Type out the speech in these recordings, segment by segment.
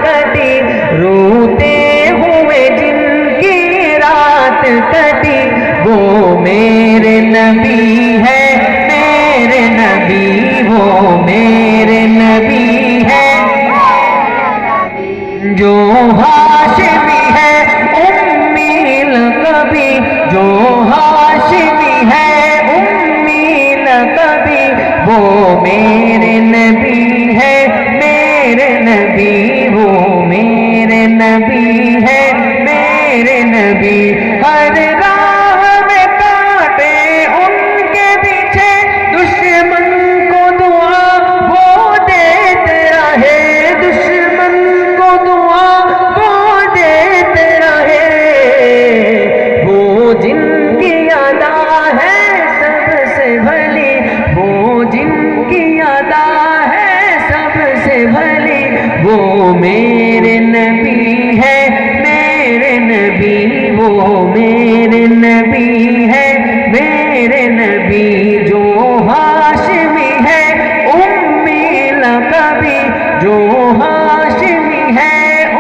कटी, रोते हुए जिनकी रात कटी, वो मेरे नबी है, मेरे नबी, वो मेरे नबी है। जो हाशिमी है उम्मी लक़बी, जो हाशिमी है उम्मी लक़बी, वो मेरे नबी है, मेरे नबी, वो मेरे नबी है, मेरे नबी। हर राह में कांटे उनके पीछे, दुश्मन को दुआ वो देते रहे, दुश्मन को दुआ वो देते रहे। वो जिनकी अदा है सबसे भली, वो जिनकी अदा है सबसे भली, वो मेरे नबी है, मेरे नबी, वो मेरे नबी है, मेरे नबी। जो हाशिमी है उम्मी लक़बी, जो हाशिमी है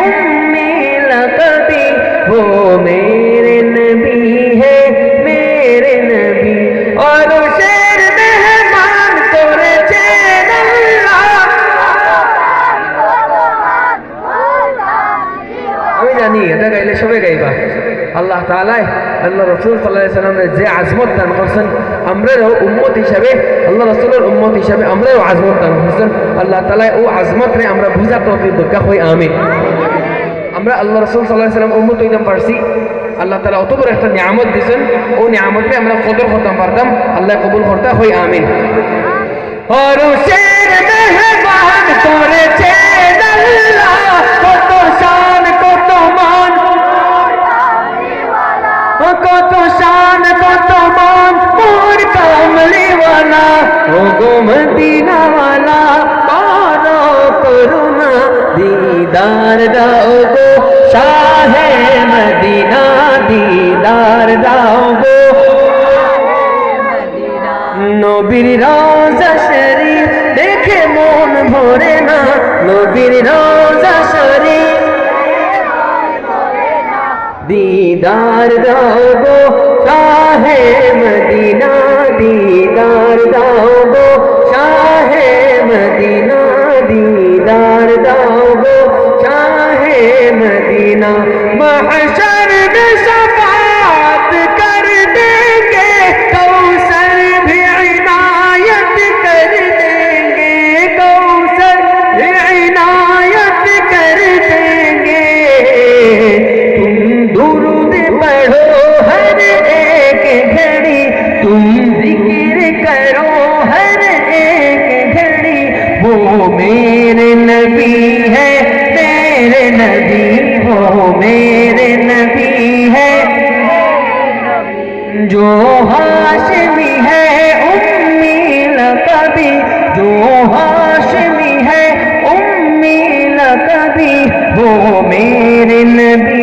उम्मी लक़बी, वो मेरे नबी है, मेरे नबी। और शेर मेहमान করেছে আমি জানি এটা গাইলে সবাই গাইবা। আল্লাহ তাআলা আল্লাহ রাসূল সাল্লাল্লাহু আলাইহি ওয়াসাল্লামের যে আজমত দান করছেন, আমরাও উম্মত হিসাবে, আল্লাহ রাসূলের উম্মত হিসাবে আমরাও আজমত দান করছেন। আল্লাহ তাআলা ও আজমতরে আমরা বুঝা তৌফিক দান করি, আমিন। আমরা আল্লাহ রাসূল সাল্লাল্লাহু আলাইহি ওয়াসাল্লাম উম্মত হইতাম পারছি, আল্লাহ তাআলা অত বড় একটা নিয়ামত দিয়েছেন, ও নিয়ামতরে আমরা কদর করতাম পারতাম, আল্লাহ কবুল করতে হয়, আমিন। और शेर मेहमान করেছে আল্লাহ, কত শান কত মান, কত শান কত মান, মোর কামলিওয়ালা, ও গো মদিনাওয়ালা, করো করুণা, दीदार दाओ गो शाहे मदीना, दीदार दाओ गो নবীর রওজা শরীফ দেখে মন ভরে না, নবীর রওজা শরীফ दीदार दाओ गो शाहे मदीना, दीदार दाओ गो शाहे मदीना, दीदार दाओ गो शाहे मदीना। महशर में शफाअत कर देंगे, कौसर भी इनायत कर देंगे, कौसर भी इनायत कर देंगे। तुम दुरूद पढ़ो हर एक घड़ी, तुम जिक्र करो हर एक घड़ी, वो मेरे नबी है, मेरे नबी, वो मेरे नबी है। जो हाशिमी है उम्मी लक़बी, जो हाशिमी है उम्मी लक़बी, वो मेरे नबी